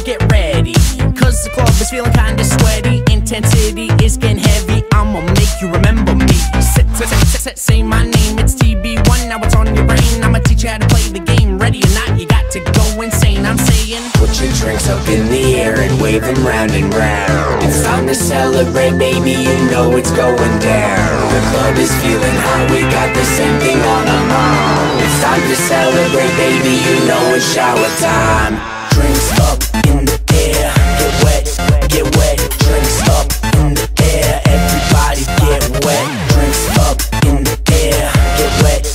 get ready, cause the club is feeling kinda sweaty. Intensity is getting heavy, I'ma make you remember me. Say my name, it's TB1, now it's on your brain. I'ma teach you how to play the game, ready or not, you got to go insane. I'm saying, put your drinks up in the air and wave them round and round. It's time to celebrate, baby, you know it's going down. The club is feeling hot, we got the same thing on our mind. It's time to celebrate, baby, you know it's shower time. Drinks up in the air, get wet, drinks up in the air, everybody get wet. Drinks up in the air, get wet,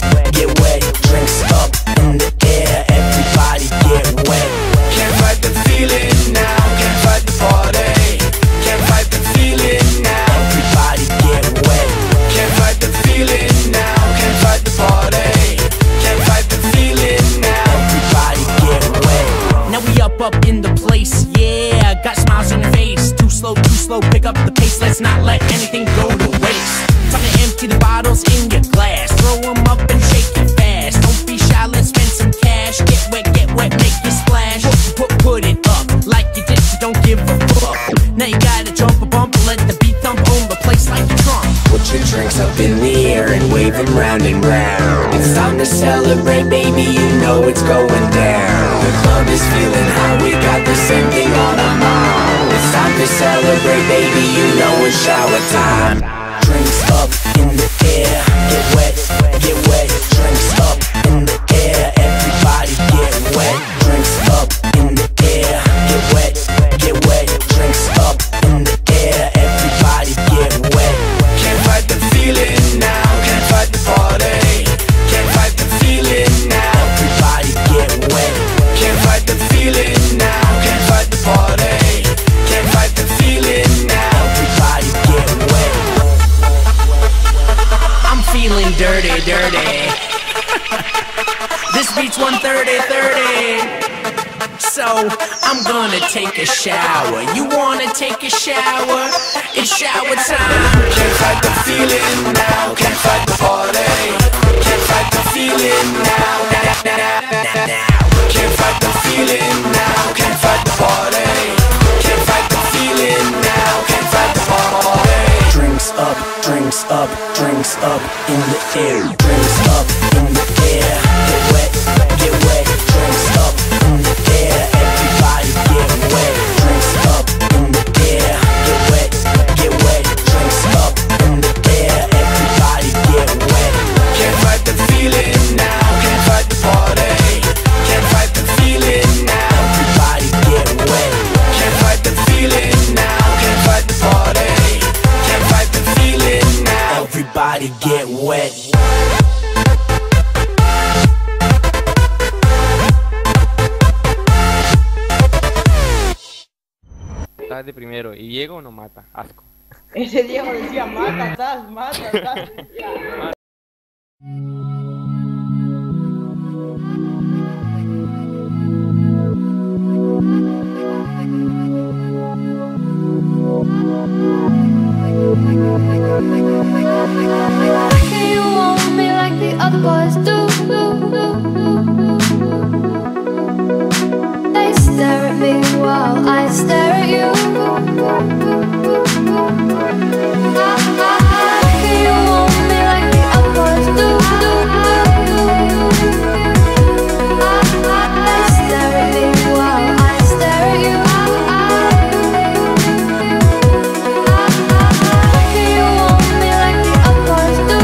drinks up in the air, everybody get wet. Can't fight the feeling now, can't fight the party. Can't fight the feeling now, everybody get wet. Can't fight the feeling now, can't fight the party. Can't fight the feeling now, everybody get wet. now we up in the place, yeah, got smiles on your face. Too slow, pick up the pace, let's not let anything go to waste. Time to empty the bottles in your glass, throw them up and shake it fast. Don't be shy, let's spend some cash. Get wet, make it splash. Put it up like you did, so don't give a fuck. Now you gotta jump a bump and let the beat thump on the place like a drum. Put your drinks up in the air and wave them round and round. It's time to celebrate, baby, you know it's going down. The club is feeling hot, we got the same thing on our mind. It's time to celebrate, baby, you know it's shower time. Drinks up in the air, get wet, drinks up in the air, everybody get wet. Drinks up in the air, get wet, drinks up in the air, everybody get wet. Can't fight the feeling now, can't fight the party. Can't fight the feeling now, everybody get wet. Can't fight the feeling now, can't fight the party. Can't fight the feeling now, everybody get wet. I'm feeling dirty. This beat's 130. So I'm gonna take a shower. You wanna take a shower? It's shower time. Can't fight the feeling now, can't fight the party. Can't fight the feeling now, Can't fight the feeling now, can't fight the party. Can't fight the feeling now, can't fight the party. Drinks up in the air. Drinks up in the air. Get wet, drinks up in the air. Everybody get wet. Drinks up in the air. Get wet, drinks up in the air. Everybody get wet. Can't fight the feeling now, can't fight the party. Can't fight the feeling now, everybody get wet. Can't fight the feeling now, can't fight the party. Can't fight the feeling now, everybody get wet. Estás de primero y Diego no mata, asco. Ese Diego decía mata, mata. Can you want me like the other boys do? They stare at me while I stare at you. Can you want me like the other boys do? They stare at me while I stare at you. Can you want me like the other boys do?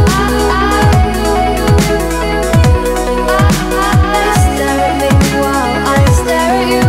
They stare at me while I stare at you.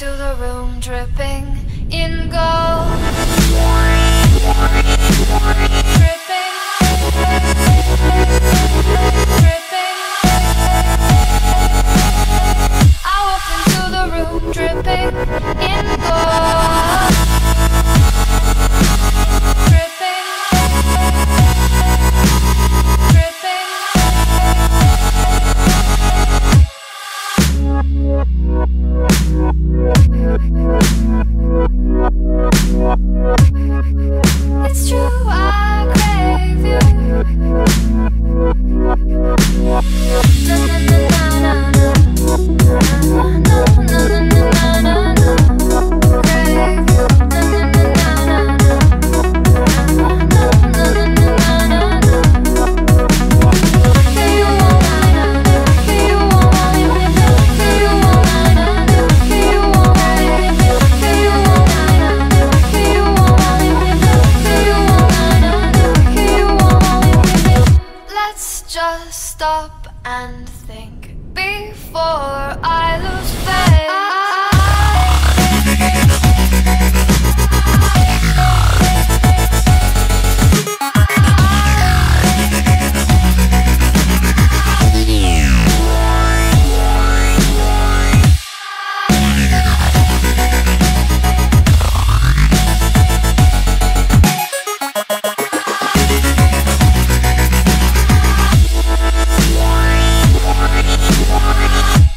into the room dripping in gold. Dripping, dripping. I walked into the room dripping in gold. Dripping, dripping. It's true, I crave you. Na na na na na. Na na na na na na. Crave you. Na na na na na. Na na na na na. Do you want me? Do you want me? Do you want me? Do you want me? Do you want me? Do you want me? Do you want me? Do you want me? Let's just stop and think before I lose faith.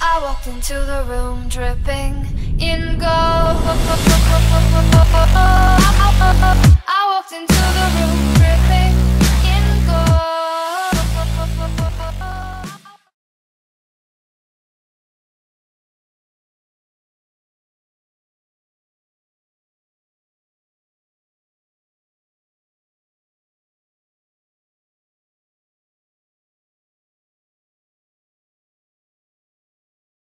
I walked into the room dripping in gold. I walked into the room